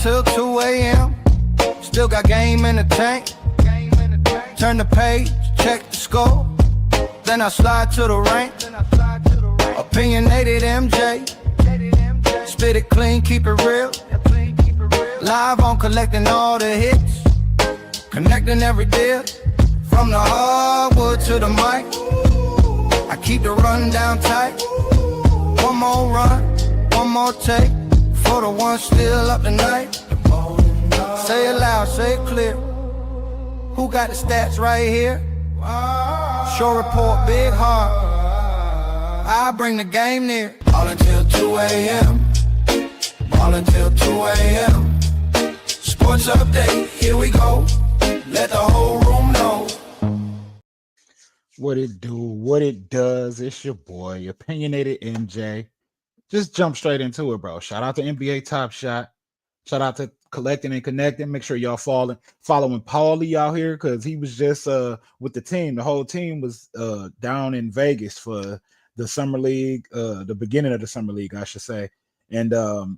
till 2 a.m. Still got game in the tank. Turn the page, check the score. Then I slide to the rank. Opinionated MJ. Spit it clean, keep it real. Live on collecting all the hits. Connecting every deal. From the hardwood to the mic. I keep the rundown tight. One more run, one more take. For the one still up tonight. Say it loud, say it clear. Who got the stats right here? Show report, big heart. I bring the game near. All until 2 a.m. All until 2 a.m. Sports update, here we go. Let the whole room know. What it do, what it does. It's your boy, Opinionated MJ. Just jump straight into it, bro. Shout out to NBA Top Shot. Shout out to Collecting and Connecting. Make sure y'all following Paulie out here, because he was just with the team. The whole team was down in Vegas for the summer league, the beginning of the summer league, I should say. And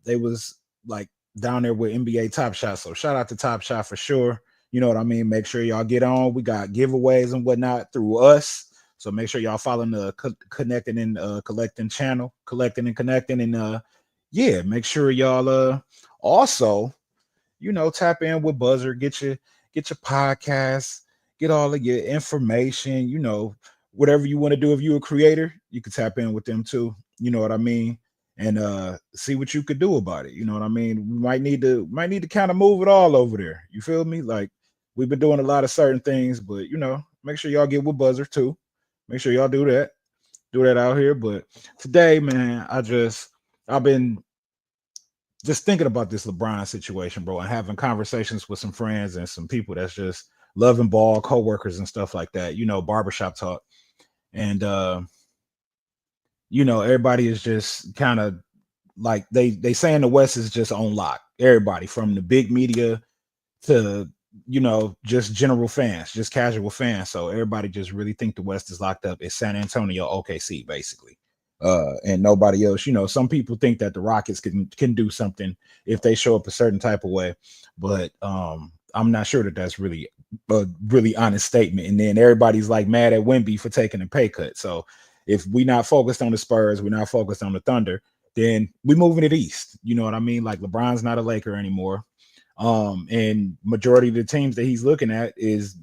they was like down there with NBA Top Shot. So shout out to Top Shot for sure. You know what I mean? Make sure y'all get on. We got giveaways and whatnot through us. So make sure y'all following the Connecting and Collecting channel, Collecting and Connecting. And yeah, make sure y'all also, you know, tap in with Buzzer, get your podcasts, get all of your information, you know, whatever you want to do. If you're a creator, you can tap in with them too. You know what I mean? And see what you could do about it. You know what I mean? We might need to kind of move it all over there. You feel me? Like, we've been doing a lot of certain things, but you know, make sure y'all get with Buzzer too. Make sure y'all do that out here. But today, man, I've been just thinking about this LeBron situation, bro, and having conversations with some friends and some people that's just loving ball, coworkers and stuff like that, you know, barbershop talk. And you know, everybody is just kind of like they saying the West is just on lock. Everybody from the big media to, you know, just general fans, just casual fans. So everybody just really think the West is locked up. It's San Antonio, OKC, basically. And nobody else. You know, some people think that the Rockets can do something if they show up a certain type of way, but I'm not sure that that's really a really honest statement. And then everybody's like mad at Wemby for taking a pay cut. So if we're not focused on the Spurs, we're not focused on the Thunder, then we're moving it east. You know what I mean? Like, LeBron's not a Laker anymore. And majority of the teams that he's looking at is,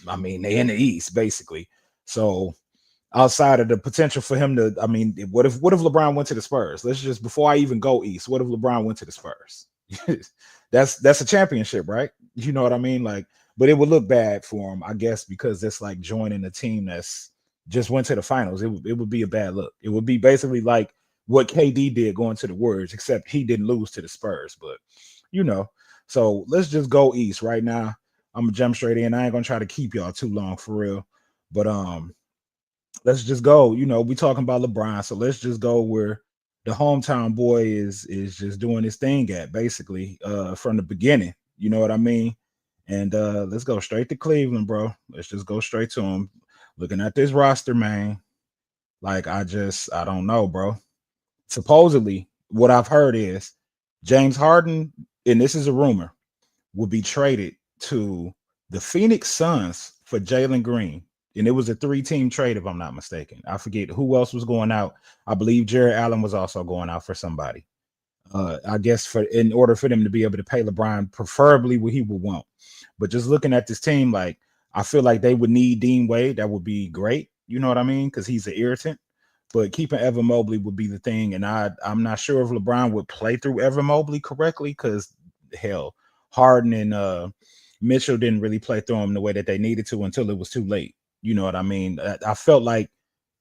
I mean, they in the East, basically. So outside of the potential for him to, I mean, what if LeBron went to the Spurs? Let's just, before I even go east, what if LeBron went to the Spurs? that's a championship, right? You know what I mean? Like, but it would look bad for him, I guess, because it's like joining a team that's just went to the finals. It would be a bad look. It would be basically like what KD did going to the Warriors, except he didn't lose to the Spurs. But, you know, so let's just go east right now. I'm gonna jump straight in. I ain't gonna try to keep y'all too long for real. But let's just go. You know, we talking about LeBron, so let's just go where the hometown boy is just doing his thing at, basically, from the beginning. You know what I mean? And let's go straight to Cleveland, bro. Let's just go straight to him. Looking at this roster, man, like, I don't know, bro. Supposedly, what I've heard is James Harden, and this is a rumor, will be traded to the Phoenix Suns for Jalen Green. And it was a 3-team trade, if I'm not mistaken. I forget who else was going out. I believe Jared Allen was also going out for somebody. I guess in order for them to be able to pay LeBron, preferably what he would want. But just looking at this team, like, I feel like they would need Dean Wade. That would be great. You know what I mean? Because he's an irritant. But keeping Evan Mobley would be the thing. And I'm not sure if LeBron would play through Evan Mobley correctly, because, hell, Harden and Mitchell didn't really play through him the way that they needed to until it was too late. You know what I mean? I felt like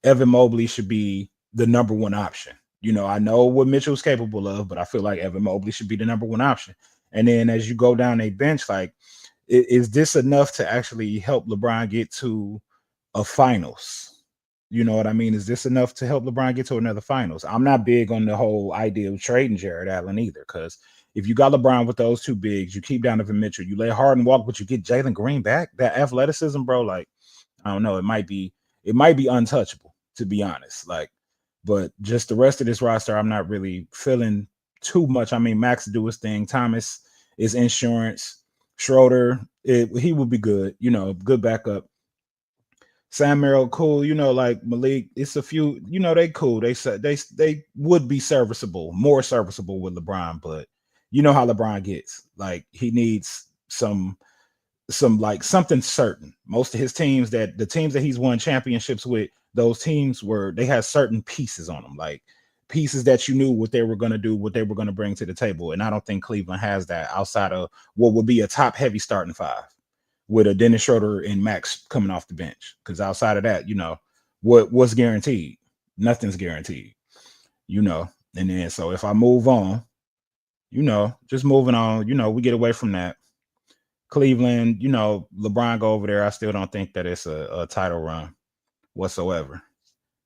Evan Mobley should be the number one option. You know, I know what Mitchell's capable of, but I feel like Evan Mobley should be the number one option. And then as you go down a bench, like, is this enough to actually help LeBron get to a finals? You know what I mean? Is this enough to help LeBron get to another finals? I'm not big on the whole idea of trading Jared Allen either, because if you got LeBron with those two bigs, you keep Donovan Mitchell, you let Harden walk, but you get Jalen Green back, that athleticism, bro, like, I don't know, it might be untouchable, to be honest. Like, but just the rest of this roster, I'm not really feeling too much. I mean, Max do his thing. Thomas is insurance. Schroeder, he will be good. Good backup. Sam Merrill, cool. Like Malik, it's a few. They cool. They said they would be serviceable, more serviceable with LeBron, but you know how LeBron gets. Like he needs some like something certain. Most of his teams, that the teams that he's won championships with, those teams they had certain pieces on them, like pieces that you knew what they were going to do, what they were going to bring to the table. And I don't think Cleveland has that outside of what would be a top heavy starting five with a Dennis Schroeder and Max coming off the bench. Because outside of that, what's guaranteed? Nothing's guaranteed. And then so if I move on, just moving on, we get away from that. Cleveland, LeBron go over there. I still don't think that it's a title run whatsoever.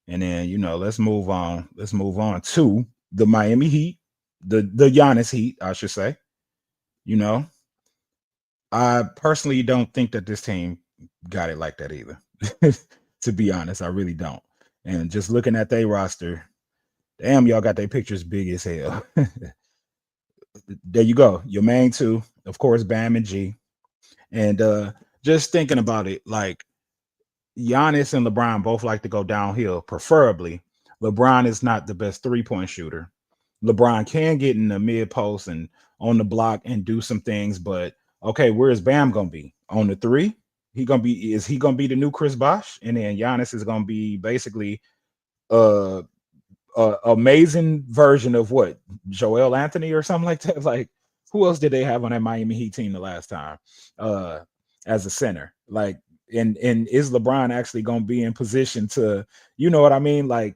And then, let's move on. Let's move on to the Miami Heat, the Giannis Heat, I should say. I personally don't think that this team got it like that either. To be honest, I really don't. And just looking at their roster, damn, y'all got their pictures big as hell. There you go. Your main two, of course, Bam and G. And just thinking about it, like Giannis and LeBron both like to go downhill. Preferably, LeBron is not the best 3-point shooter. LeBron can get in the mid post and on the block and do some things, but okay, where is Bam gonna be? On the three? Is he gonna be the new Chris Bosh? And then Giannis is gonna be basically a amazing version of what, Joel Anthony or something like that. Like, who else did they have on that Miami Heat team the last time as a center? Like, and is LeBron actually gonna be in position to, you know what I mean? Like,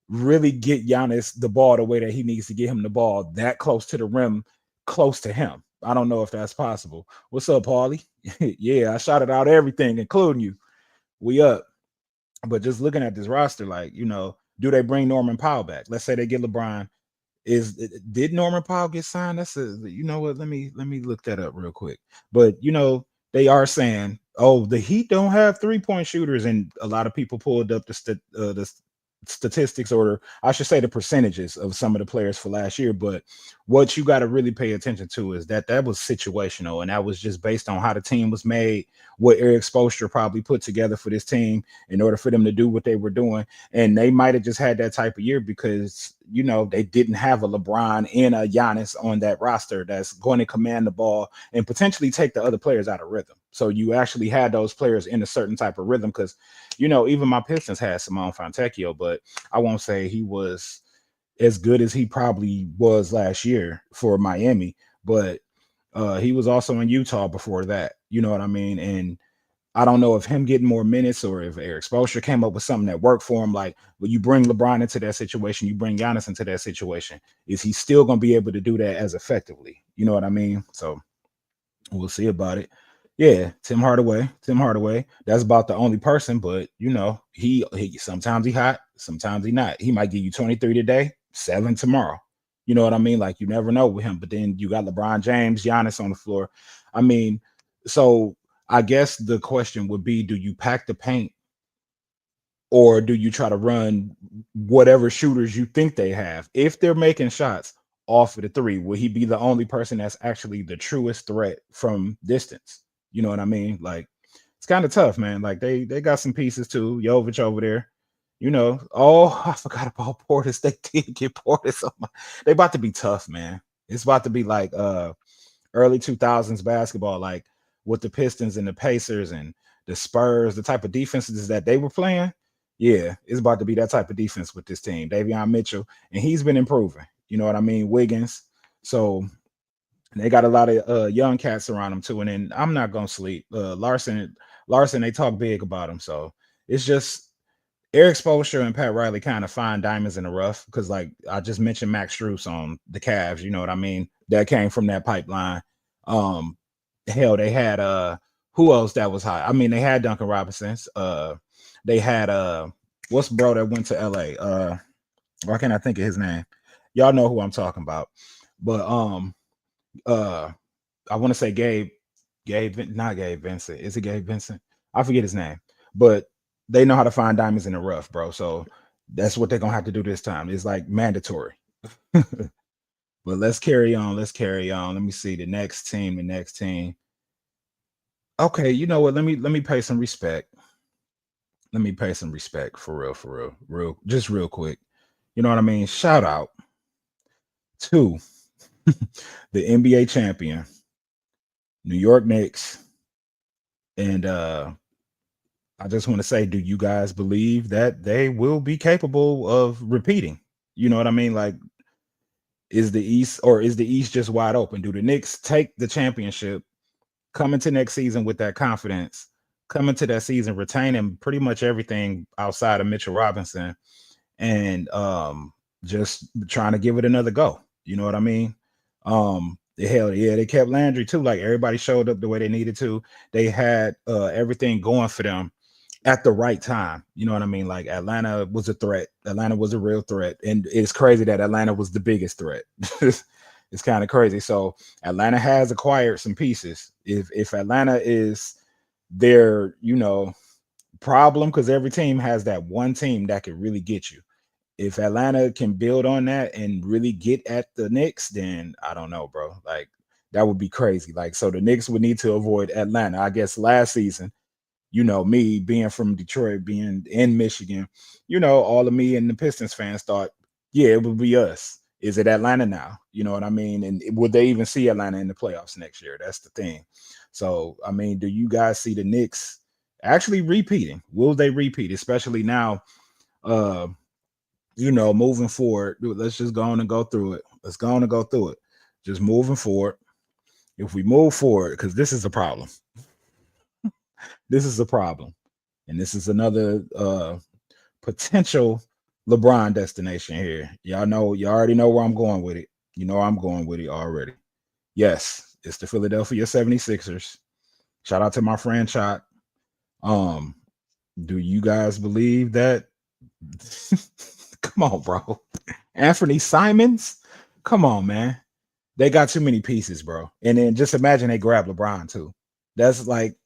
really get Giannis the ball the way that he needs to get him the ball that close to the rim, close to him. I don't know if that's possible. What's up, Paulie? Yeah, I shouted out everything, including you. We up. But just looking at this roster, like, do they bring Norman Powell back? Let's say they get LeBron. Did Norman Powell get signed? You know what? Let me look that up real quick. But they are saying, oh, the Heat don't have 3-point shooters, and a lot of people pulled up the statistics, or I should say the percentages of some of the players for last year. But what you got to really pay attention to is that was situational, and that was just based on how the team was made, what Eric Spoelstra probably put together for this team in order for them to do what they were doing. And they might have just had that type of year because they didn't have a LeBron and a Giannis on that roster that's going to command the ball and potentially take the other players out of rhythm. So you actually had those players in a certain type of rhythm because, even my Pistons had Simone Fontecchio, but I won't say he was as good as he probably was last year for Miami. But he was also in Utah before that. You know what I mean? And I don't know if him getting more minutes or if Eric Spoelstra came up with something that worked for him. Like, when you bring LeBron into that situation, you bring Giannis into that situation, is he still going to be able to do that as effectively? You know what I mean? So we'll see about it. Yeah, Tim Hardaway. That's about the only person, but he sometimes he hot, sometimes he not. He might give you 23 today, 7 tomorrow. You know what I mean? Like, you never know with him. But then you got LeBron James, Giannis on the floor. I mean, so I guess the question would be, do you pack the paint or do you try to run whatever shooters you think they have? If they're making shots off of the three, will he be the only person that's actually the truest threat from distance? You know what I mean? Like, it's kind of tough, man. Like, they got some pieces too. Jovic over there. Oh, I forgot about Portis. They did get Portis. They about to be tough, man. It's about to be like early 2000s basketball, like with the Pistons and the Pacers and the Spurs, the type of defenses that they were playing. Yeah, it's about to be that type of defense with this team. Davion Mitchell, and he's been improving. You know what I mean? Wiggins. So they got a lot of young cats around them too. And then I'm not gonna sleep. Larson, they talk big about him. So it's just Eric Spoelstra and Pat Riley kind of find diamonds in the rough because, like I just mentioned, Max Strus on the Cavs. You know what I mean? That came from that pipeline. Hell, they had who else that was high? I mean, they had Duncan Robinson. They had what's bro that went to LA? Why can't I think of his name? Y'all know who I'm talking about. But I want to say not Gabe Vincent. Is it Gabe Vincent? I forget his name. But they know how to find diamonds in the rough, bro. So that's what they're gonna have to do this time. It's like mandatory. But But let's carry on. Let's carry on. Let me see the next team. The next team. Okay, you know what? Let me pay some respect. Let me pay some respect for real, just real quick. You know what I mean? Shout out to the NBA champion, New York Knicks, and I just want to say, do you guys believe that they will be capable of repeating? You know what I mean? Like, is the East just wide open? Do the Knicks take the championship, come into next season with that confidence, come into that season retaining pretty much everything outside of Mitchell Robinson, and just trying to give it another go? You know what I mean? Hell yeah, they kept Landry too. Like everybody showed up the way they needed to. They had everything going for them at the right time. You know what I mean? Like Atlanta was a threat. Atlanta was a real threat. And it's crazy that Atlanta was the biggest threat. It's kind of crazy. So Atlanta has acquired some pieces. If Atlanta is their, problem, because every team has that one team that can really get you. If Atlanta can build on that and really get at the Knicks, then I don't know, bro. Like that would be crazy. Like, so the Knicks would need to avoid Atlanta. I guess last season, me being from Detroit, being in Michigan, all of me and the Pistons fans thought, yeah, it would be us. Is it Atlanta now? You know what I mean? And would they even see Atlanta in the playoffs next year? That's the thing. So, I mean, do you guys see the Knicks actually repeating? Will they repeat, especially now, moving forward? Let's just go on and go through it. Let's go on and go through it. Just moving forward. If we move forward, because this is a problem. This is a problem. And this is another potential LeBron destination here. You already know where I'm going with it. You know I'm going with it already. Yes, it's the Philadelphia 76ers. Shout out to my friend Chot. Do you guys believe that? Come on, bro. Anthony Simons? Come on, man. They got too many pieces, bro. And then just imagine they grab LeBron too. That's like,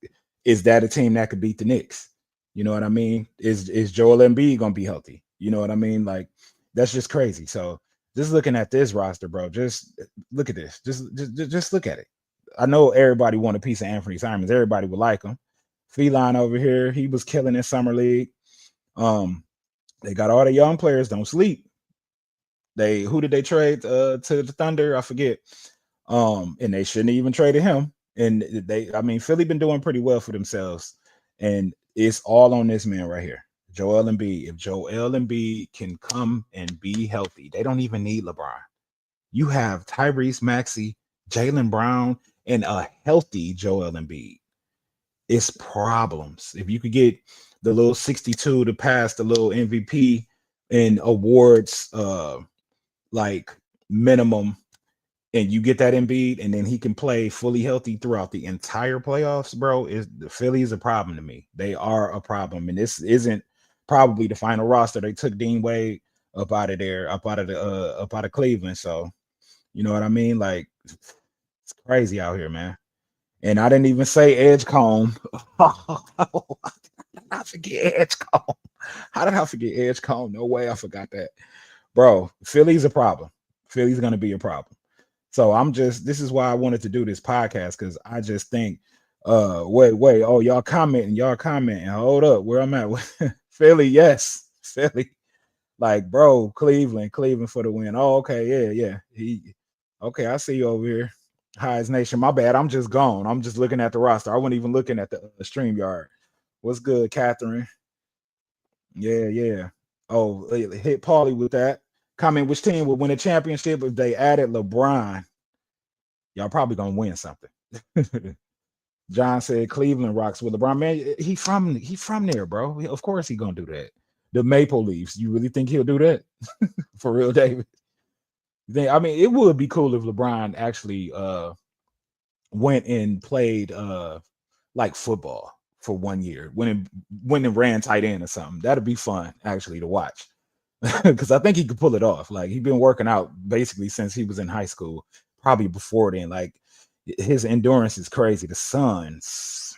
is that a team that could beat the Knicks? You know what I mean? Is Joel Embiid gonna be healthy? You know what I mean? Like, that's just crazy. So just looking at this roster, bro, just look at this. Just look at it. I know everybody want a piece of Anthony Simons. Everybody would like him. Feline over here, he was killing in summer league. They got all the young players. Don't sleep. Who did they trade to the Thunder? I forget. And they shouldn't even traded him. And Philly been doing pretty well for themselves. And it's all on this man right here, Joel Embiid. If Joel Embiid can come and be healthy, they don't even need LeBron. You have Tyrese Maxey, Jaylen Brown, and a healthy Joel Embiid. It's problems. If you could get the little 62 to pass the little MVP and awards, like minimum, and you get that Embiid, and then he can play fully healthy throughout the entire playoffs, bro. The Philly is a problem to me. They are a problem, and this isn't probably the final roster. They took Dean Wade up out of Cleveland. So you know what I mean? Like, it's crazy out here, man. And I didn't even say Edgecombe. I forget Edgecombe. How did I forget Edgecombe? No way I forgot that. Bro, Philly's a problem. Philly's going to be a problem. So this is why I wanted to do this podcast, because I just think, wait, oh, y'all commenting. Hold up, where I'm at with Philly, yes, Philly. Like, bro, Cleveland for the win. Oh, okay, yeah. Okay, I see you over here. Highest Nation. My bad. I'm just gone. I'm just looking at the roster. I wasn't even looking at the StreamYard. What's good, Catherine? Yeah. Oh, hit Paulie with that. Comment which team would win a championship if they added LeBron. Y'all probably gonna win something. John said Cleveland rocks with LeBron. Man, he from there, bro. Of course he gonna do that. The Maple Leafs. You really think he'll do that? For real, David? It would be cool if LeBron actually went and played like football for 1 year, when it ran tight end or something. That'd be fun actually to watch. Because I think he could pull it off. Like, he's been working out basically since he was in high school, probably before then. Like, his endurance is crazy. The Suns,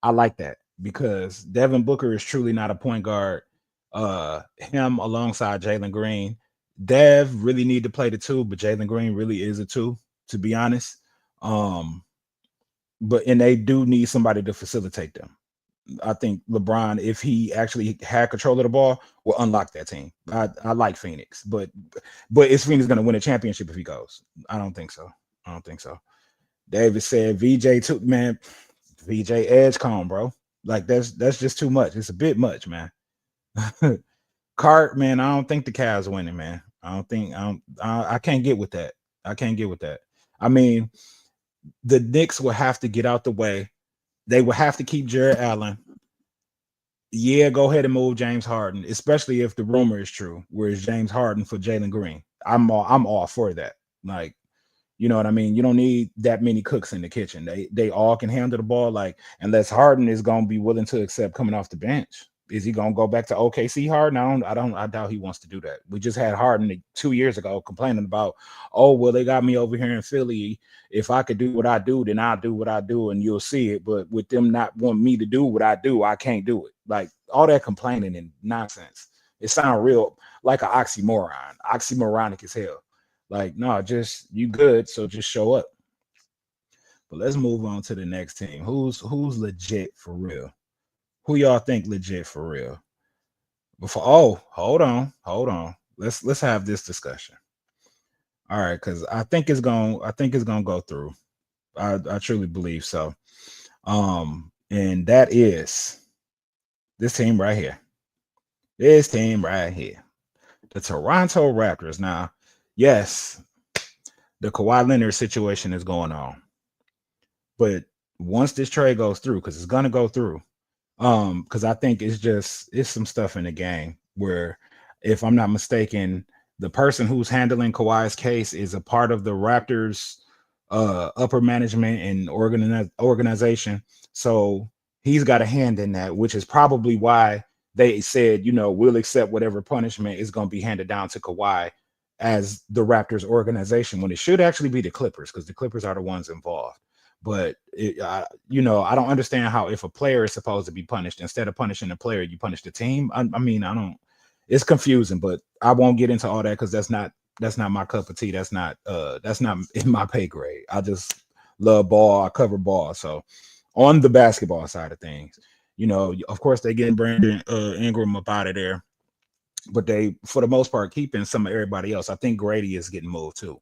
I like that, because Devin Booker is truly not a point guard. Him alongside Jalen Green. Dev really need to play the two, but Jalen Green really is a two, to be honest. Um, and they do need somebody to facilitate them. I think LeBron, if he actually had control of the ball, will unlock that team. I like Phoenix, but is Phoenix going to win a championship if he goes? I don't think so. I don't think so. David said VJ too, man. VJ edge calm, bro. Like that's just too much. It's a bit much, man. Cart, man. I don't think the Cavs winning, man. I can't get with that. I can't get with that. I mean, the Knicks will have to get out the way. They will have to keep Jared Allen. Yeah, go ahead and move James Harden, especially if the rumor is true, where it's James Harden for Jalen Green. I'm all for that. Like, you know what I mean? You don't need that many cooks in the kitchen. They all can handle the ball. Like, unless Harden is gonna be willing to accept coming off the bench. Is he gonna go back to OKC Harden? I doubt he wants to do that. We just had Harden 2 years ago complaining about, oh well, they got me over here in Philly. If I could do what I do, then I'll do what I do, and you'll see it. But with them not wanting me to do what I do, I can't do it. Like all that complaining and nonsense. It sounds real like an oxymoronic as hell. Like, no, just you good, so just show up. But let's move on to the next team. Who's legit for real? Who y'all think legit for real? Hold on. Let's have this discussion. All right, because I think it's gonna go through. I truly believe so. And that is this team right here. This team right here. The Toronto Raptors. Now, yes, the Kawhi Leonard situation is going on. But once this trade goes through, because it's gonna go through, because I think it's some stuff in the game where, if I'm not mistaken, the person who's handling Kawhi's case is a part of the Raptors upper management and organization. So he's got a hand in that, which is probably why they said, we'll accept whatever punishment is going to be handed down to Kawhi as the Raptors organization, when it should actually be the Clippers, because the Clippers are the ones involved. But I don't understand how, if a player is supposed to be punished, instead of punishing the player, you punish the team. I mean, I don't. It's confusing, but I won't get into all that because that's not my cup of tea. That's not in my pay grade. I just love ball. I cover ball. So on the basketball side of things, of course they getting Brandon Ingram up out of there, but they, for the most part, keeping some of everybody else. I think Grady is getting moved too.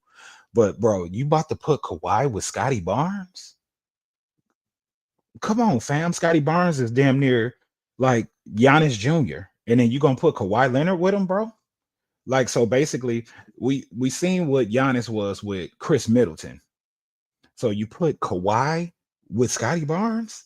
But bro, you about to put Kawhi with Scotty Barnes? Come on, fam. Scotty Barnes is damn near like Giannis Jr. And then you gonna put Kawhi Leonard with him, bro? Like, so basically, we seen what Giannis was with Chris Middleton. So you put Kawhi with Scotty Barnes?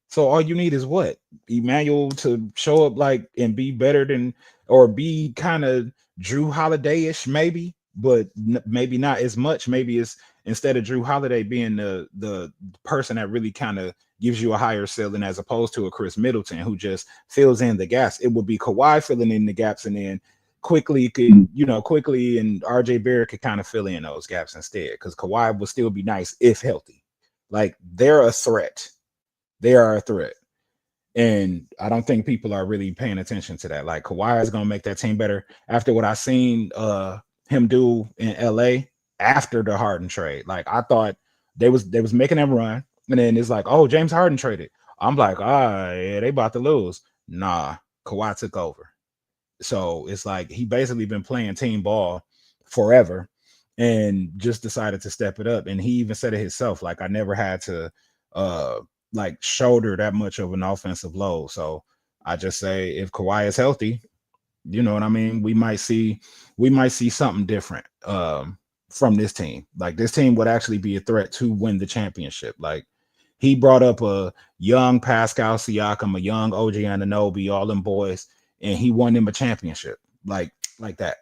So all you need is what? Emmanuel to show up like and be better than, or be kind of Drew Holiday-ish, maybe, but maybe not as much. Maybe it's, instead of Drew Holiday being the person that really kind of gives you a higher ceiling, as opposed to a Chris Middleton who just fills in the gaps. It would be Kawhi filling in the gaps, and then quickly and RJ Barrett could kind of fill in those gaps instead, because Kawhi will still be nice if healthy. Like, they're a threat. They are a threat. And I don't think people are really paying attention to that. Like, Kawhi is gonna make that team better after what I seen him do in LA after the Harden trade. Like, I thought they was making them run, and then it's like, oh, James Harden traded. I'm like, yeah, they about to lose. Nah, Kawhi took over. So it's like he basically been playing team ball forever and just decided to step it up. And he even said it himself, like, I never had to like shoulder that much of an offensive load. So I just say, if Kawhi is healthy, you know what I mean, we might see something different from this team. Like, this team would actually be a threat to win the championship. Like, he brought up a young Pascal Siakam, a young OG Anunoby, all them boys, and he won them a championship like that.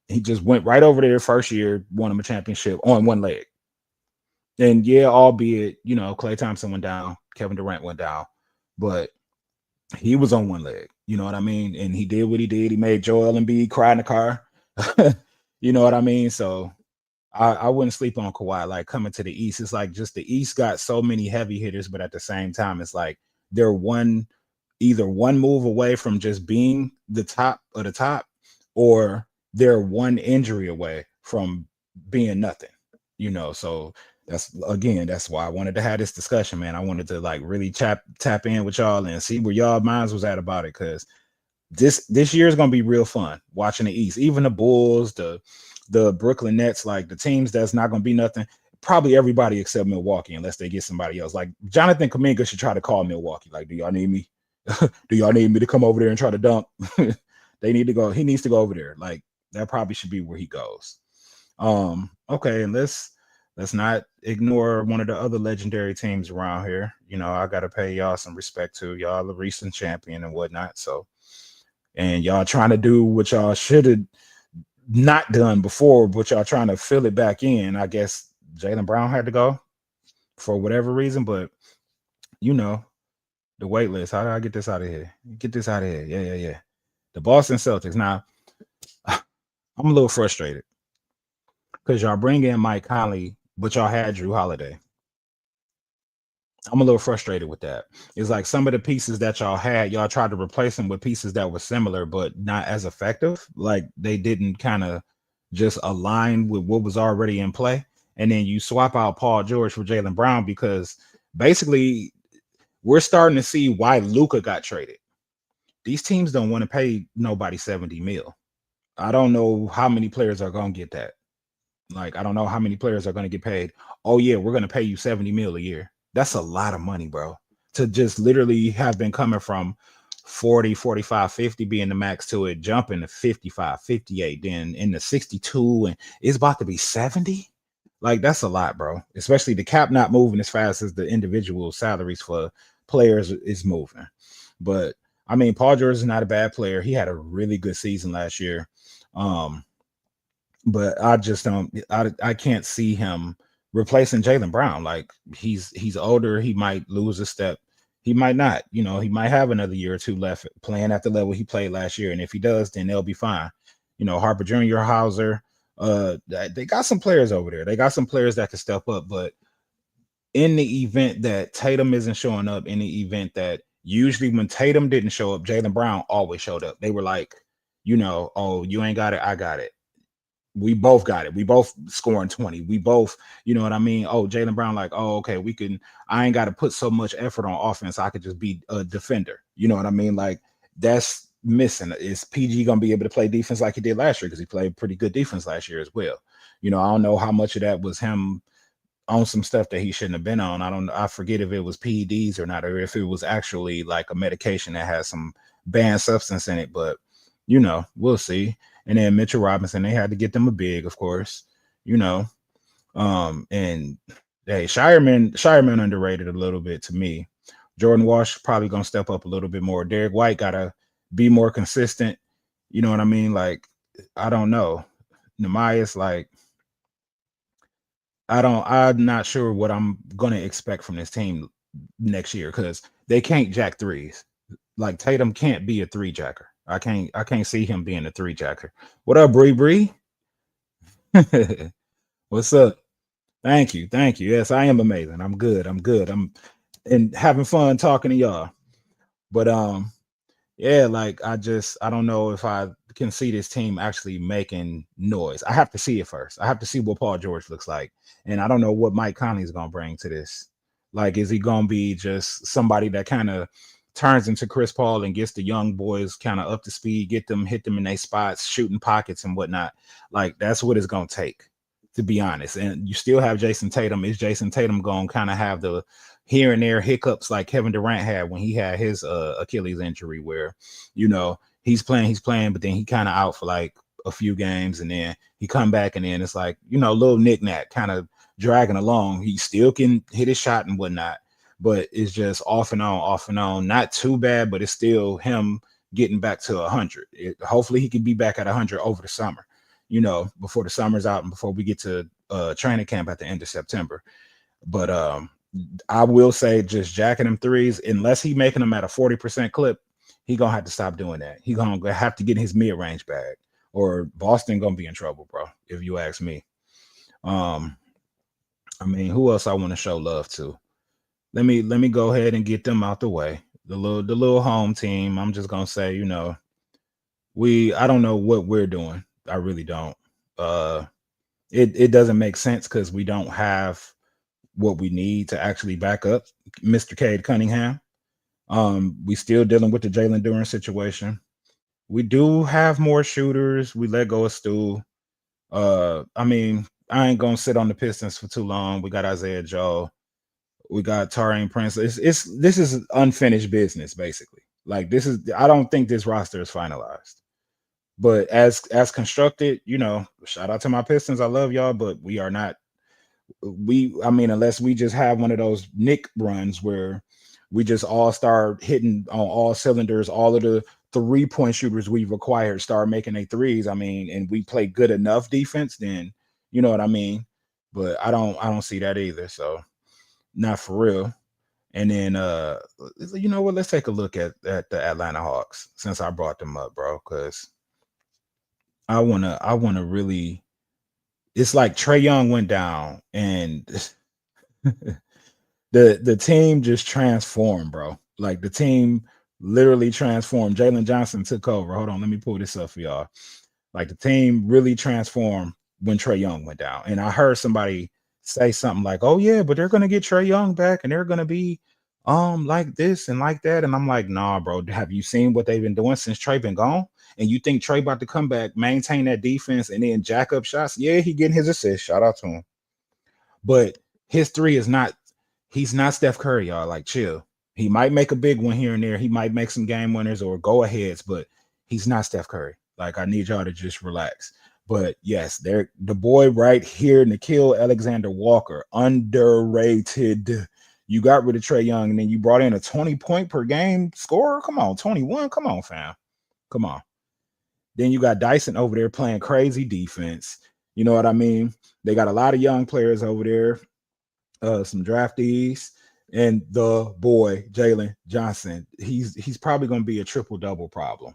He just went right over there first year, won him a championship on one leg. And yeah, albeit, Klay Thompson went down, Kevin Durant went down, but he was on one leg. You know what I mean? And he did what he did. He made Joel Embiid cry in the car. You know what I mean? So I wouldn't sleep on Kawhi. Like, coming to the East, it's like, just the East got so many heavy hitters, but at the same time, it's like they're one either one move away from just being the top of the top, or they're one injury away from being nothing. So that's why I wanted to have this discussion, man. I wanted to like really tap in with y'all and see where y'all minds was at about it, because this year is gonna be real fun watching the East. Even the Bulls, the Brooklyn Nets, like the teams that's not gonna be nothing. Probably everybody except Milwaukee, unless they get somebody else. Like Jonathan Kuminga should try to call Milwaukee. Like, do y'all need me? Do y'all need me to come over there and try to dunk? They need to go. He needs to go over there. Like that probably should be where he goes. Okay, and let's not ignore one of the other legendary teams around here. I gotta pay y'all some respect too. Y'all the recent champion and whatnot. So, and y'all trying to do what y'all should have not done before, but y'all trying to fill it back in. I guess Jaylen Brown had to go for whatever reason, but the wait list. How do I get this out of here? Get this out of here. Yeah. The Boston Celtics. Now, I'm a little frustrated because y'all bring in Mike Conley, but y'all had Drew Holiday. I'm a little frustrated with that. It's like some of the pieces that y'all had, y'all tried to replace them with pieces that were similar, but not as effective. Like they didn't kind of just align with what was already in play. And then you swap out Paul George for Jaylen Brown, because basically we're starting to see why Luka got traded. These teams don't want to pay nobody 70 mil. I don't know how many players are going to get that. Like, I don't know how many players are going to get paid. Oh yeah, we're going to pay you 70 mil a year. That's a lot of money, bro. To just literally have been coming from 40, 45, 50 being the max to it jumping to 55, 58, then in the 62, and it's about to be 70. Like, that's a lot, bro. Especially the cap not moving as fast as the individual salaries for players is moving. But I mean, Paul George is not a bad player. He had a really good season last year. But I just don't. I can't see him replacing Jaylen Brown. Like he's older. He might lose a step. He might not. He might have another year or two left playing at the level he played last year. And if he does, then they'll be fine. Harper Jr., Hauser. They got some players over there. They got some players that can step up. But in the event that Tatum isn't showing up, in the event that usually when Tatum didn't show up, Jaylen Brown always showed up. They were like, oh, you ain't got it, I got it. We both got it. We both scoring 20. We both, you know what I mean? Oh, Jaylen Brown, like, oh, okay, I ain't got to put so much effort on offense. I could just be a defender. You know what I mean? Like, that's missing. Is PG going to be able to play defense like he did last year? Because he played pretty good defense last year as well. I don't know how much of that was him on some stuff that he shouldn't have been on. I forget if it was PEDs or not, or if it was actually like a medication that has some banned substance in it, but we'll see. And then Mitchell Robinson, they had to get them a big, of course, and hey, Shireman underrated a little bit to me. Jordan Walsh probably gonna step up a little bit more. Derek White gotta be more consistent. You know what I mean? Like, I don't know. Nehemiah's like, I'm not sure what I'm gonna expect from this team next year, because they can't jack threes. Like Tatum can't be a three jacker. I can't see him being a three jacker. What up, Bree? What's up? Thank you. Yes, I am amazing. I'm good. I'm and having fun talking to y'all. But yeah, like I don't know if I can see this team actually making noise. I have to see it first. I have to see what Paul George looks like. And I don't know what Mike Conley is gonna bring to this. Like, is he gonna be just somebody that kind of turns into Chris Paul and gets the young boys kind of up to speed, hit them in their spots, shooting pockets and whatnot? Like, that's what it's gonna take, to be honest. And you still have Jason Tatum. Is Jason Tatum gonna kind of have the here and there hiccups like Kevin Durant had when he had his Achilles injury, where he's playing, but then he kind of out for like a few games, and then he come back, and then it's like little knick-knack kind of dragging along. He still can hit his shot and whatnot, but it's just off and on. Not too bad, but it's still him getting back to 100. Hopefully he can be back at 100 over the summer, before the summer's out and before we get to training camp at the end of September. But I will say, just jacking them threes, unless he making them at a 40% clip, he gonna have to stop doing that. He gonna have to get his mid-range back, or Boston gonna be in trouble, bro, if you ask me. I mean, who else I want to show love to? Let me go ahead and get them out the way. the little home team. I'm just gonna say, I don't know what we're doing. I really don't. Uh, it doesn't make sense because we don't have what we need to actually back up Mr. Cade Cunningham. We still dealing with the Jalen Duren situation. We do have more shooters. We let go of Stu. I mean, I ain't gonna sit on the Pistons for too long. We got Isaiah Joe. We got Tariq Prince. This is unfinished business, basically. Like this is I don't think this roster is finalized. But as constructed, shout out to my Pistons. I love y'all, but we are not I mean, unless we just have one of those Nick runs where we just all start hitting on all cylinders, all of the 3-point shooters we've acquired start making their threes. I mean, and we play good enough defense, then you know what I mean. But I don't see that either. So not for real. And then you know what? Let's take a look at the Atlanta Hawks since I brought them up, bro. Because I wanna really. It's like Trey Young went down, and the team just transformed, bro. Like the team literally transformed. Jalen Johnson took over. Hold on, let me pull this up for y'all. Like the team really transformed when Trey Young went down. And I heard somebody say something like, "Oh yeah, but they're gonna get Trey Young back, and they're gonna be like this and like that." And I'm like, "Nah, bro. Have you seen what they've been doing since Trey been gone? And you think Trey about to come back, maintain that defense, and then jack up shots? Yeah, he getting his assist. Shout out to him. But his three is not. He's not Steph Curry, y'all. Like, chill. He might make a big one here and there. He might make some game winners or go aheads, but he's not Steph Curry. Like, I need y'all to just relax. But yes, they're the boy right here, Nikhil Alexander Walker, underrated. You got rid of Trey Young, and then you brought in a 20-point per game scorer. Come on, 21. Come on, fam. Come on. Then you got Dyson over there playing crazy defense. You know what I mean? They got a lot of young players over there, some draftees, and the boy Jalen Johnson. He's probably going to be a triple double problem.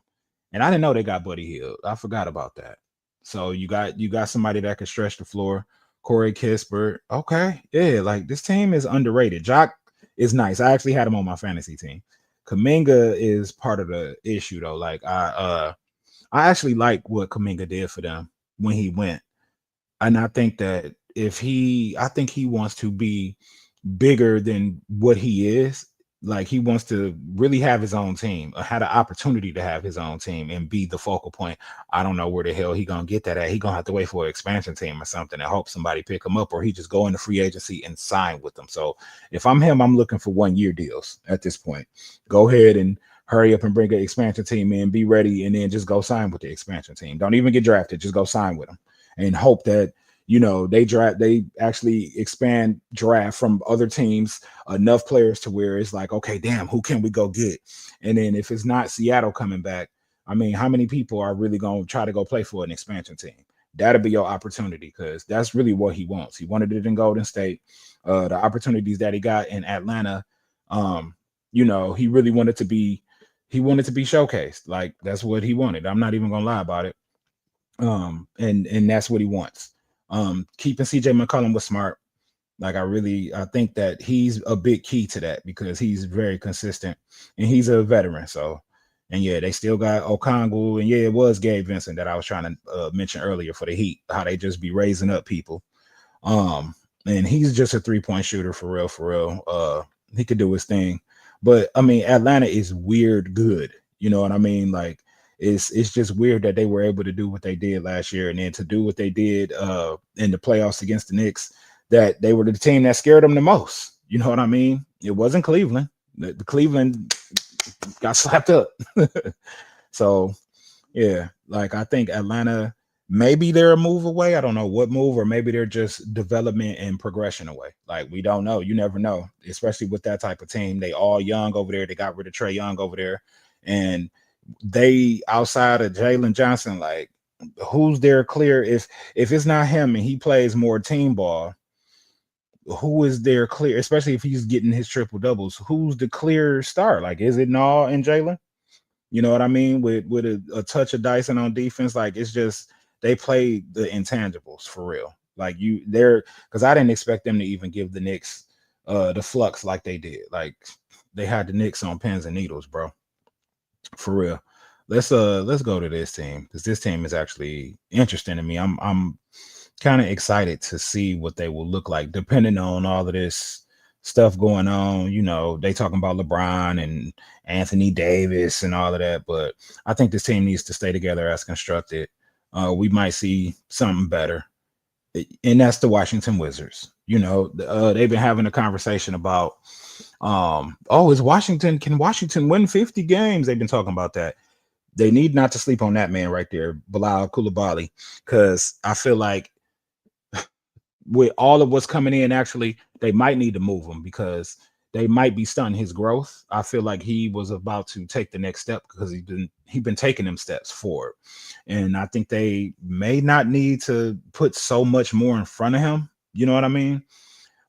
And I didn't know they got Buddy Hield. I forgot about that. So you got somebody that can stretch the floor. Corey Kispert. Okay, yeah, like this team is underrated. Jock is nice. I actually had him on my fantasy team. Kaminga is part of the issue though. Like I actually like what Kaminga did for them when he went. And I think that I think he wants to be bigger than what he is. Like he wants to really have his own team, or had an opportunity to have his own team and be the focal point. I don't know where the hell he gonna get that at. He gonna have to wait for an expansion team or something and hope somebody pick him up, or he just go into free agency and sign with them. So if I'm him, I'm looking for 1-year deals at this point. Go ahead and hurry up and bring an expansion team in, be ready, and then just go sign with the expansion team. Don't even get drafted, just go sign with them and hope that they actually expand draft from other teams enough players to where it's like, okay, damn, who can we go get? And then if it's not Seattle coming back, I mean, how many people are really going to try to go play for an expansion team? That'll be your opportunity, because that's really what he wants. He wanted it in Golden State. The opportunities that he got in Atlanta, he really wanted to be showcased. Like that's what he wanted. I'm not even gonna lie about it. And that's what he wants. Keeping CJ McCollum was smart. Like I think that he's a big key to that, because he's very consistent and he's a veteran. So, and yeah, they still got Okongwu, and yeah, it was Gabe Vincent that I was trying to mention earlier for the Heat, how they just be raising up people. And he's just a 3-point shooter for real, for real. He could do his thing. But I mean, Atlanta is weird good. You know what I mean? Like it's just weird that they were able to do what they did last year, and then to do what they did in the playoffs against the Knicks, that they were the team that scared them the most. You know what I mean? It wasn't Cleveland. The Cleveland got slapped up. So yeah, like I think Atlanta, maybe they're a move away. I don't know what move, or maybe they're just development and progression away. Like we don't know. You never know, especially with that type of team. They all young over there. They got rid of Trey Young over there, and they outside of Jalen Johnson, like who's their clear? If it's not him and he plays more team ball, who is their clear? Especially if he's getting his triple doubles, who's the clear star? Like is it Naw and Jalen? You know what I mean? With a touch of Dyson on defense, like it's just they play the intangibles for real. Like because I didn't expect them to even give the Knicks the flux like they did. Like they had the Knicks on pins and needles, bro. For real. Let's go to this team because this team is actually interesting to me. I'm kind of excited to see what they will look like, depending on all of this stuff going on. You know, they talking about LeBron and Anthony Davis and all of that, but I think this team needs to stay together as constructed. We might see something better, and that's the Washington Wizards. You know, they've been having a conversation about, oh, is Washington, can Washington win 50 games? They've been talking about that. They need not to sleep on that man right there, Bilal Koulibaly, because I feel like with all of what's coming in, actually, they might need to move him because they might be stunting his growth. I feel like he was about to take the next step because he's been taking them steps forward, and I think they may not need to put so much more in front of him. You know what I mean?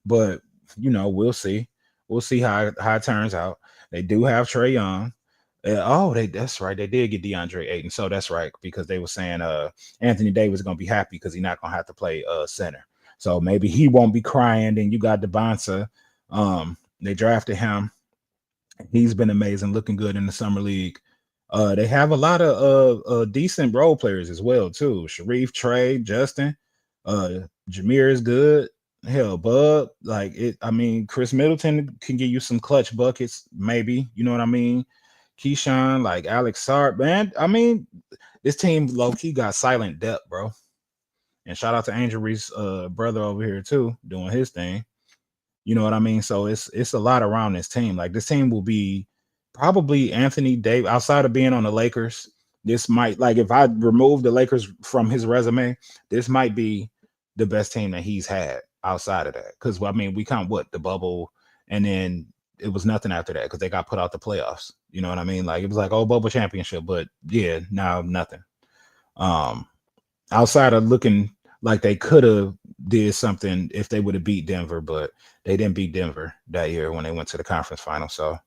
But we'll see. We'll see how it turns out. They do have Trey Young. That's right. They did get DeAndre Ayton. So that's right, because they were saying Anthony Davis is gonna be happy because he's not gonna have to play center. So maybe he won't be crying. Then you got Devonta. They drafted him. He's been amazing, looking good in the summer league. They have a lot of decent role players as well too. Sharif, Trey, Justin, Jameer is good. Hell, Bub, like it. I mean, Chris Middleton can give you some clutch buckets, maybe. You know what I mean? Keyshawn, like Alex Sarp, man. I mean, this team low key got silent depth, bro. And shout out to Angel Reese's brother over here too, doing his thing. You know what I mean? So it's a lot around this team. Like this team will be probably Anthony Davis outside of being on the Lakers. This might, like, if I remove the Lakers from his resume, this might be the best team that he's had outside of that. Because I mean, we count the bubble, and then it was nothing after that because they got put out the playoffs. You know what I mean? Like it was like, oh, bubble championship, but yeah, now nothing. Outside of looking like they could have did something if they would have beat Denver, but they didn't beat Denver that year when they went to the conference final. So,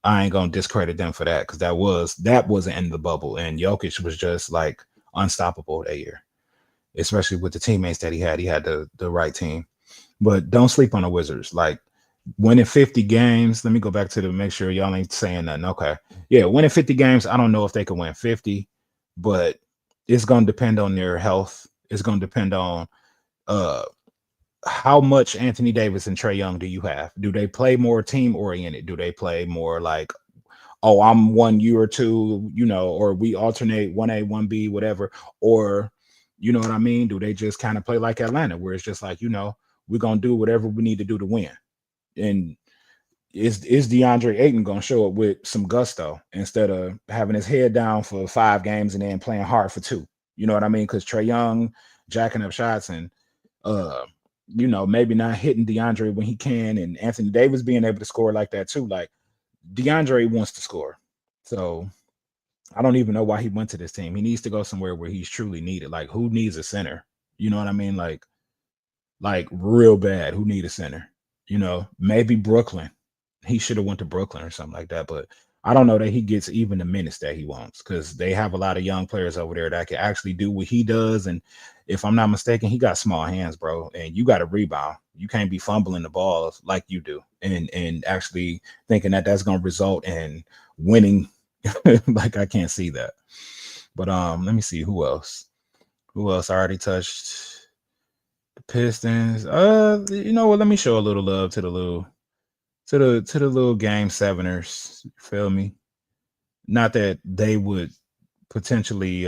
I ain't gonna discredit them for that because that was the end of the bubble, and Jokic was just like unstoppable that year, especially with the teammates that he had. He had the right team. But don't sleep on the Wizards. Like winning 50 games. Let me go back to make sure y'all ain't saying nothing. Okay. Yeah, winning 50 games. I don't know if they can win 50, but it's gonna depend on their health. It's gonna depend on how much Anthony Davis and Trey Young do you have? Do they play more team oriented? Do they play more like, oh, I'm 1 year or two, or we alternate 1A, 1B, whatever, or you know what I mean? Do they just kind of play like Atlanta, where it's just like, we're gonna do whatever we need to do to win? And is DeAndre Ayton gonna show up with some gusto instead of having his head down for 5 games and then playing hard for 2? You know what I mean? Because Trey Young jacking up shots and maybe not hitting DeAndre when he can, and Anthony Davis being able to score like that too. Like DeAndre wants to score. So I don't even know why he went to this team. He needs to go somewhere where he's truly needed. Like, who needs a center? You know what I mean? Like real bad. Who need a center? Maybe Brooklyn. He should have went to Brooklyn or something like that. But I don't know that he gets even the minutes that he wants because they have a lot of young players over there that can actually do what he does. And if I'm not mistaken, he got small hands, bro. And you got to rebound. You can't be fumbling the ball like you do and actually thinking that that's going to result in winning. Like, I can't see that. But let me see who else. Who else I already touched? The Pistons. You know what? Let me show a little love to the little game seveners. Feel me? Not that they would potentially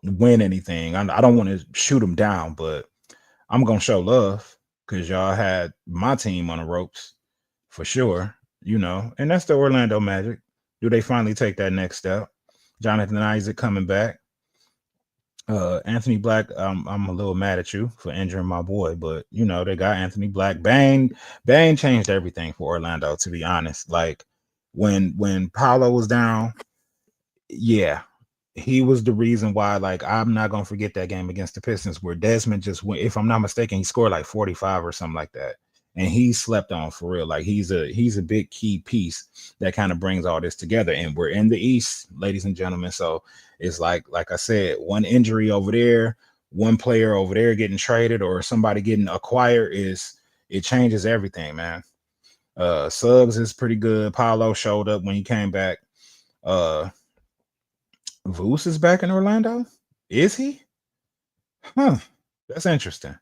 win anything. I don't want to shoot them down, but I'm gonna show love because y'all had my team on the ropes for sure. And that's the Orlando Magic. Do they finally take that next step? Jonathan Isaac coming back. Anthony Black, I'm a little mad at you for injuring my boy, but they got Anthony Black. Bang changed everything for Orlando, to be honest. Like when Paolo was down, yeah, he was the reason why. Like, I'm not gonna forget that game against the Pistons where Desmond just went, if I'm not mistaken, he scored like 45 or something like that. And he slept on for real. Like he's a big key piece that kind of brings all this together. And we're in the East, ladies and gentlemen. So it's like I said, one injury over there, one player over there getting traded or somebody getting acquired it changes everything, man. Suggs is pretty good. Paolo showed up when he came back. Uh Voos is back in Orlando? Is he? Huh. That's interesting.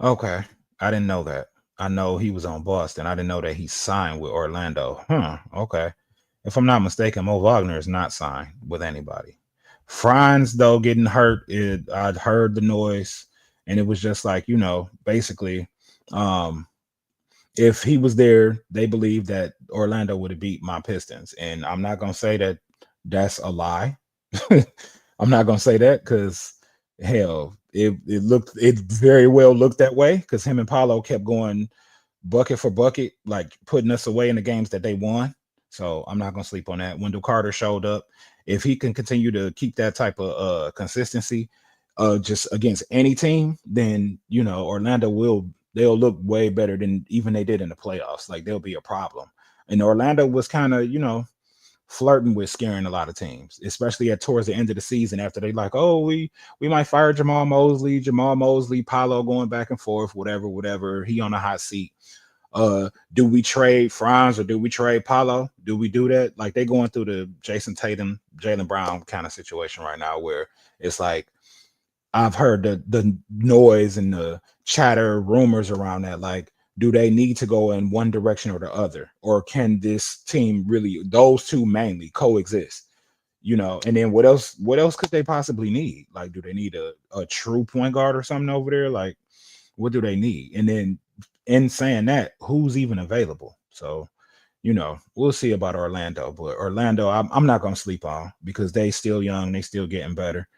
Okay. I didn't know that. I know he was on Boston. I didn't know that he signed with Orlando. Huh. Okay. If I'm not mistaken, Mo Wagner is not signed with anybody. Franz, though, getting hurt, I'd heard the noise, and it was just like, basically, um, if he was there, they believe that Orlando would have beat my Pistons. And I'm not gonna say that that's a lie. I'm not gonna say that because hell, it very well looked that way because him and Paulo kept going bucket for bucket, like putting us away in the games that they won. So I'm not gonna sleep on that. Wendell Carter showed up. If he can continue to keep that type of consistency, just against any team, then Orlando they'll look way better than even they did in the playoffs. Like they'll be a problem. And Orlando was kind of flirting with scaring a lot of teams, especially towards the end of the season after they like, oh, we might fire Jamal Mosley, Paolo going back and forth, whatever. He on a hot seat. Do we trade Franz or do we trade Paolo? Do we do that? Like they going through the Jason Tatum, Jaylen Brown kind of situation right now where it's like I've heard the noise and the chatter rumors around that. Like, do they need to go in one direction or the other? Or can this team really, those two mainly coexist? And then what else could they possibly need? Like, do they need a true point guard or something over there? Like, what do they need? And then in saying that, who's even available? So, we'll see about Orlando. But Orlando, I'm not gonna sleep on because they still young, they still getting better.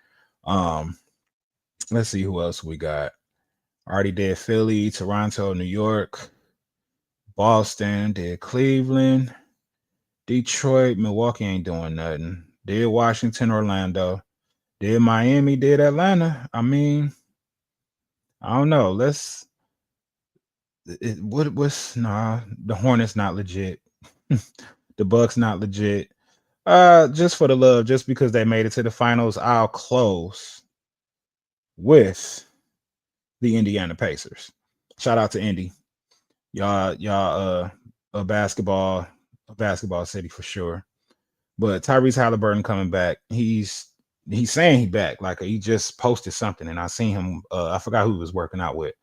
Let's see who else we got. Already did Philly, Toronto, New York, Boston, did Cleveland, Detroit, Milwaukee ain't doing nothing. Did Washington, Orlando, did Miami, did Atlanta. I mean, I don't know. The Hornets not legit. The Bucks not legit. Just for the love, just because they made it to the finals, I'll close with the Indiana Pacers. Shout out to Indy. Y'all a basketball city for sure. But Tyrese Halliburton coming back. He's saying he back. Like he just posted something and I seen him I forgot who he was working out with,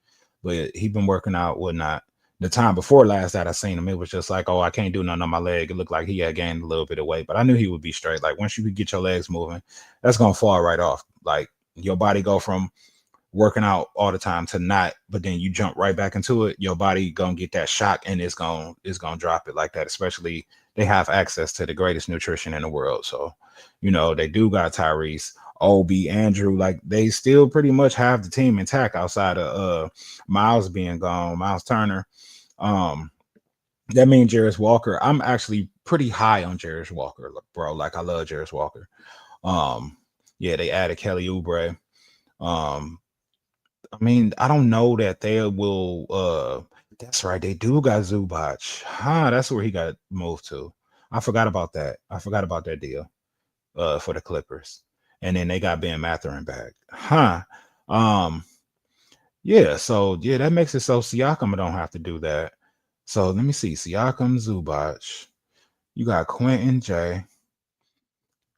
but he been working out whatnot. The time before last that I seen him, it was just like, oh, I can't do nothing on my leg. It looked like he had gained a little bit of weight, but I knew he would be straight. Like once you could get your legs moving, that's gonna fall right off. Like your body go from working out all the time to not, but then you jump right back into it, your body gonna get that shock and it's gonna drop it like that. Especially they have access to the greatest nutrition in the world. So, they do got Tyrese, Obi, Andrew, like they still pretty much have the team intact outside of Miles being gone, Miles Turner. That means Jarris Walker. I'm actually pretty high on Jarris Walker, bro. Like I love Jarris Walker. Yeah, they added Kelly Oubre. I mean, I don't know that they will that's right, they do got Zubac. Huh, that's where he got moved to. I forgot about that. I forgot about that deal for the Clippers. And then they got Ben Mathurin back. Huh. Um yeah, so yeah, that makes it so Siakam don't have to do that. So let me see. Siakam, Zubac. You got Quentin J.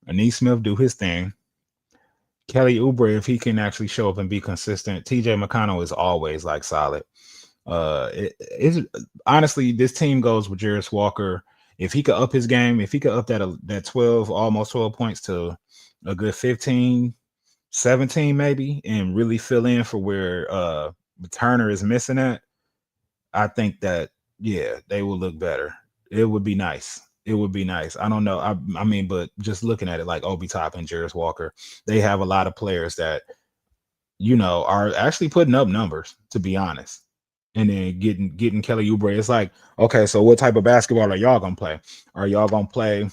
Anees Smith do his thing. Kelly Oubre, if he can actually show up and be consistent. TJ McConnell is always like solid. It's honestly, this team goes with Jarris Walker. If he could up his game, if he could up that 12, almost 12 points to a good 15, 17 maybe, and really fill in for where Turner is missing at, I think that yeah, they will look better. It would be nice. It would be nice. I don't know. I mean, but just looking at it like Obi Toppin and Jarris Walker, they have a lot of players that are actually putting up numbers, to be honest. And then getting Kelly Oubre, it's like, okay, so what type of basketball are y'all gonna play? Are y'all gonna play,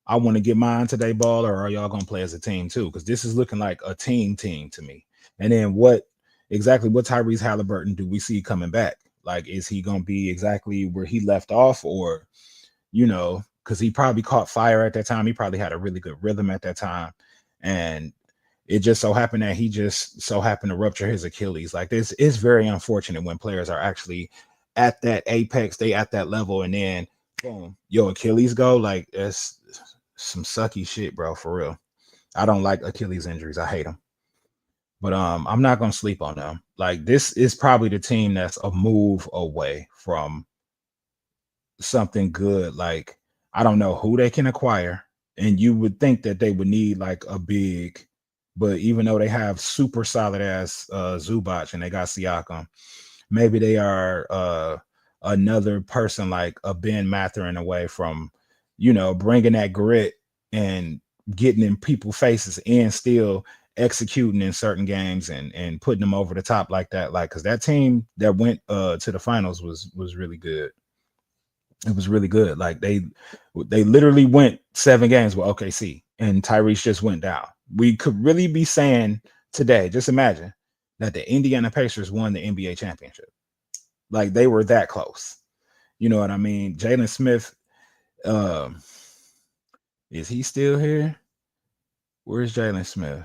I want to get mine today ball, or are y'all gonna play as a team too? Because this is looking like a team to me. And then what Tyrese Halliburton do we see coming back? Like, is he gonna be exactly where he left off, or because he probably caught fire at that time. He probably had a really good rhythm at that time, and it just so happened that he just so happened to rupture his Achilles. Like this is very unfortunate when players are actually at that apex, they at that level, and then boom, your Achilles go. Like it's some sucky shit, bro. For real. I don't like Achilles injuries. I hate them. But I'm not gonna sleep on them. Like this is probably the team that's a move away from something good. Like I don't know who they can acquire, and you would think that they would need like a big, but even though they have super solid ass Zubac and they got Siakam, maybe they are another person like a Ben Mathurin away from, bringing that grit and getting in people's faces and still executing in certain games and putting them over the top like that. Like, because that team that went to the finals was really good. It was really good. Like they literally went 7 games with OKC and Tyrese just went down. We could really be saying today, just imagine that the Indiana Pacers won the NBA championship. Like they were that close. You know what I mean? Jalen Smith, is he still here? Where's Jalen Smith?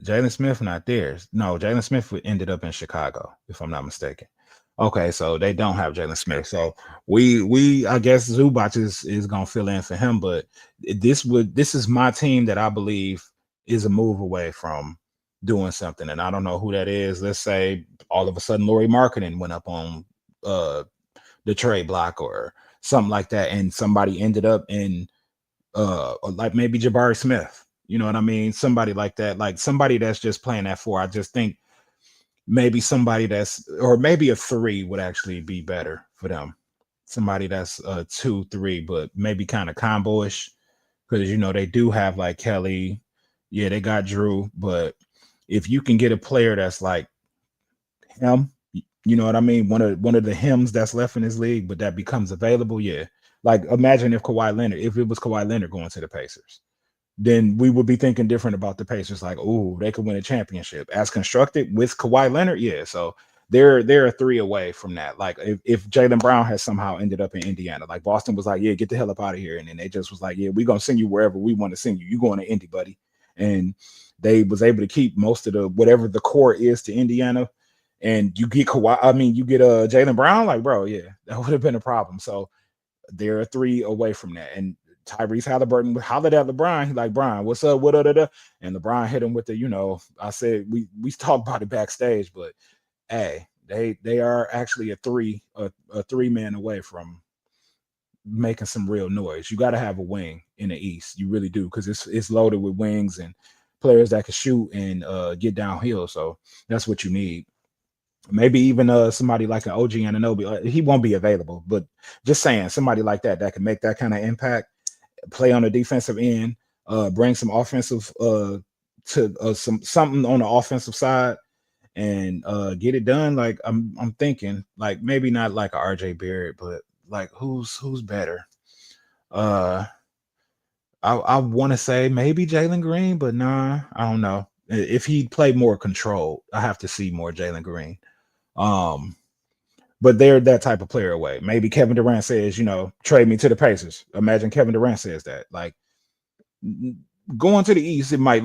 Jalen Smith not there. No, Jalen Smith ended up in Chicago, if I'm not mistaken. Okay, so they don't have Jalen Smith. So we I guess Zubac is gonna fill in for him, but this is my team that I believe is a move away from doing something. And I don't know who that is. Let's say all of a sudden Laurie Marketing went up on the trade block or something like that, and somebody ended up in like maybe Jabari Smith. You know what I mean? Somebody like that, like somebody that's just playing that 4. I just think maybe somebody that's, or maybe a 3 would actually be better for them. Somebody that's 2, 3, but maybe kind of combo-ish, because they do have like Kelly. Yeah, they got Drew, but if you can get a player that's like him, you know what I mean? One of the hymns that's left in this league, but that becomes available. Yeah. Like imagine if it was Kawhi Leonard going to the Pacers, then we would be thinking different about the Pacers. Like, oh, they could win a championship as constructed with Kawhi Leonard. Yeah. So they're 3 away from that. Like if Jaylen Brown has somehow ended up in Indiana, like Boston was like, yeah, get the hell up out of here. And then they just was like, yeah, we're going to send you wherever we want to send you. You going to Indy, buddy. And they was able to keep most of the, whatever the core is to Indiana. And you get Jaylen Brown, like, bro, yeah, that would have been a problem. So they're 3 away from that. And Tyrese Halliburton hollered at LeBron. He like, Brian, what's up? What da? And LeBron hit him with the, I said we talked about it backstage, but hey, they are actually a 3-man away from making some real noise. You got to have a wing in the East. You really do, because it's loaded with wings and players that can shoot and get downhill. So that's what you need. Maybe even somebody like an OG Anunoby. He won't be available, but just saying, somebody like that can make that kind of impact, play on the defensive end, bring some offensive to something on the offensive side, and get it done. Like I'm thinking, like maybe not like a RJ Barrett, but like who's better? I want to say maybe Jalen Green, but nah, I don't know. If he played more controlled, I have to see more Jalen Green. But they're that type of player away. Maybe Kevin Durant says, trade me to the Pacers. Imagine Kevin Durant says that. Like going to the East, it might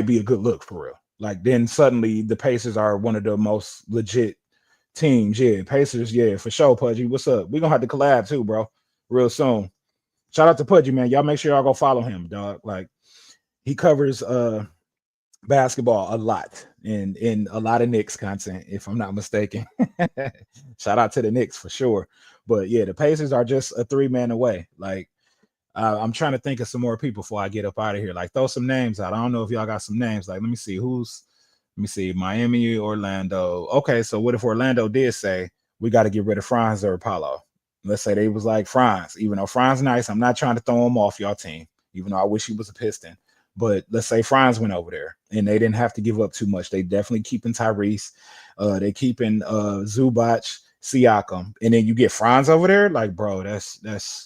be a good look for real. Like then suddenly the Pacers are one of the most legit teams. Yeah, Pacers, yeah, for sure, Pudgy. What's up? We're gonna have to collab too, bro, real soon. Shout out to Pudgy, man. Y'all make sure y'all go follow him, dog. Like he covers basketball a lot in a lot of Knicks content, if I'm not mistaken. Shout out to the Knicks for sure. But yeah, the Pacers are just a 3-man away. Like I'm trying to think of some more people before I get up out of here. Like throw some names out. I don't know if y'all got some names. Like let me see, Miami, Orlando. Okay, so what if Orlando did say we got to get rid of Franz or Apollo? Let's say they was like Franz, even though Franz nice. I'm not trying to throw him off y'all team, even though I wish he was a Piston. But let's say Franz went over there and they didn't have to give up too much. They definitely keeping Tyrese. They keeping Zubac, Siakam, and then you get Franz over there. Like, bro, that's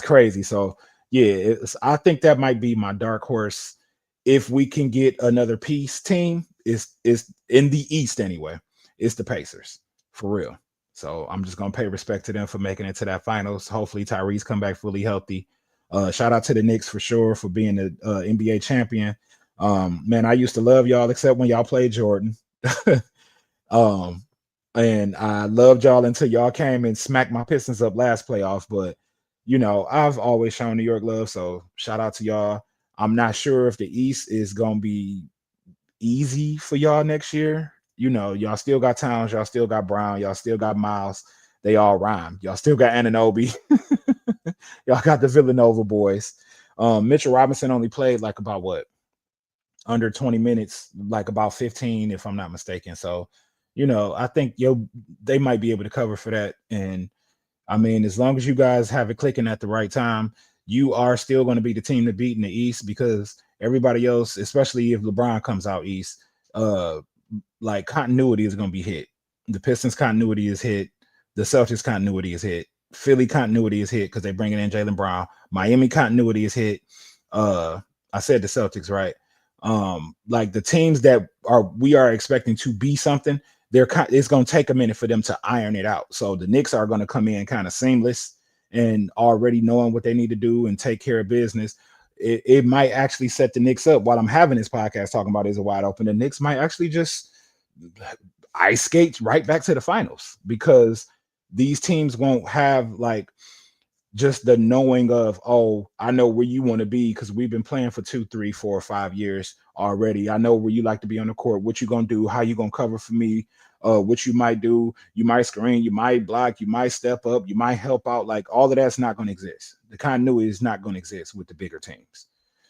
crazy. So yeah, I think that might be my dark horse. If we can get another piece team, is in the East anyway. It's the Pacers for real. So I'm just gonna pay respect to them for making it to that finals. Hopefully Tyrese come back fully healthy. Shout out to the Knicks for sure for being the NBA champion. Man, I used to love y'all except when y'all played Jordan. And I loved y'all until y'all came and smacked my Pistons up last playoff. But you know, I've always shown New York love. So shout out to y'all. I'm not sure if the East is gonna be easy for y'all next year. You know, y'all still got Towns, y'all still got Brown, y'all still got Miles. They all rhyme. Y'all still got Anunoby. Y'all got the Villanova boys. Mitchell Robinson only played like about what? Under 20 minutes, like about 15, if I'm not mistaken. So, you know, I think they might be able to cover for that. And I mean, as long as you guys have it clicking at the right time, you are still going to be the team to beat in the East, because everybody else, especially if LeBron comes out East, like continuity is going to be hit. The Pistons continuity is hit. The Celtics continuity is hit. Philly continuity is hit because they're bringing in Jaylen Brown. Miami continuity is hit. I said the Celtics, right? Like the teams that we are expecting to be something, it's going to take a minute for them to iron it out. So the Knicks are going to come in kind of seamless and already knowing what they need to do and take care of business. It might actually set the Knicks up while I'm having this podcast talking about Is It Wide Open. The Knicks might actually just ice skate right back to the finals, because these teams won't have like just the knowing of, oh, I know where you want to be because we've been playing for 2, 3, 4, 5 years already. I know where you like to be on the court, what you gonna do, how you gonna cover for me, what you might do. You might screen, you might block, you might step up, you might help out. Like all of that's not going to exist. The continuity is not going to exist with the bigger teams.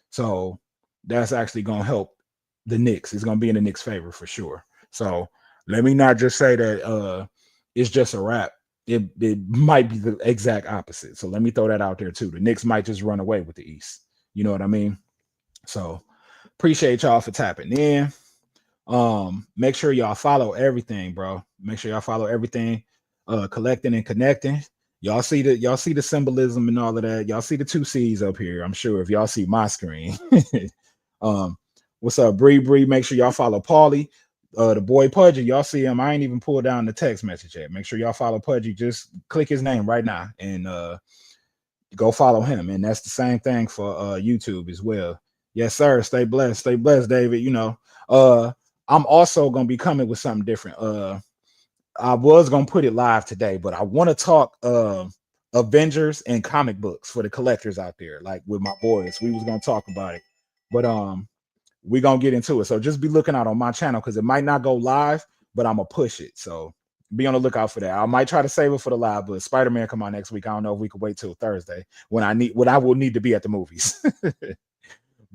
So that's actually going to help the Knicks. It's going to be in the Knicks' favor for sure. So let me not just say that it's just a wrap. It might be the exact opposite. So let me throw that out there too. The Knicks might just run away with the East. You know what I mean? So appreciate y'all for tapping in. Make sure y'all follow everything, bro. Make sure y'all follow everything. Collecting and connecting. Y'all see the symbolism and all of that. Y'all see the 2 C's up here. I'm sure if y'all see my screen. What's up, Bree? Make sure y'all follow Paulie. The boy Pudgy, y'all see him. I ain't even pulled down the text message yet. Make sure y'all follow Pudgy. Just click his name right now and go follow him. And that's the same thing for YouTube as well. Yes, sir. Stay blessed. Stay blessed, David. You know, I'm also gonna be coming with something different. I was gonna put it live today, but I want to talk Avengers and comic books for the collectors out there, like with my boys. We was gonna talk about it, but we're gonna get into it. So just be looking out on my channel because it might not go live, but I'm gonna push it. So be on the lookout for that. I might try to save it for the live, but Spider-Man come on next week. I don't know if we could wait till Thursday when I will need to be at the movies.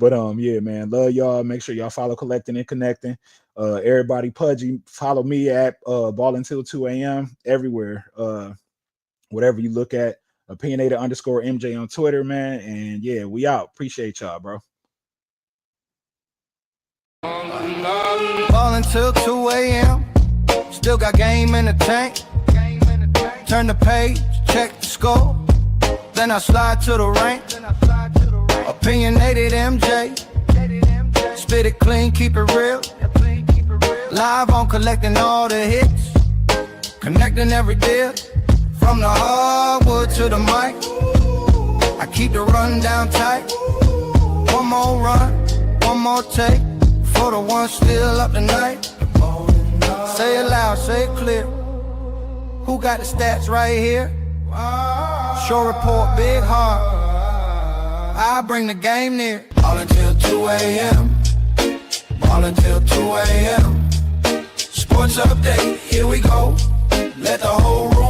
But yeah, man, love y'all. Make sure y'all follow Collecting and Connecting. Everybody, Pudgy, follow me at Ballin till 2 a.m. everywhere. Whatever you look at, opinionator_MJ on Twitter, man. And yeah, we out. Appreciate y'all, bro. Ballin till 2 a.m. Still got game in the tank. Turn the page, check the score. Then I slide to the rank. Opinionated MJ. Spit it clean, keep it real. Live on collecting all the hits. Connecting every deal. From the hardwood to the mic. I keep the run down tight. One more run, one more take. For the one still up tonight. Say it loud, say it clear. Who got the stats right here? Show report, big heart. I bring the game near. All until 2 a.m. All until 2 a.m. Sports update, here we go. Let the whole room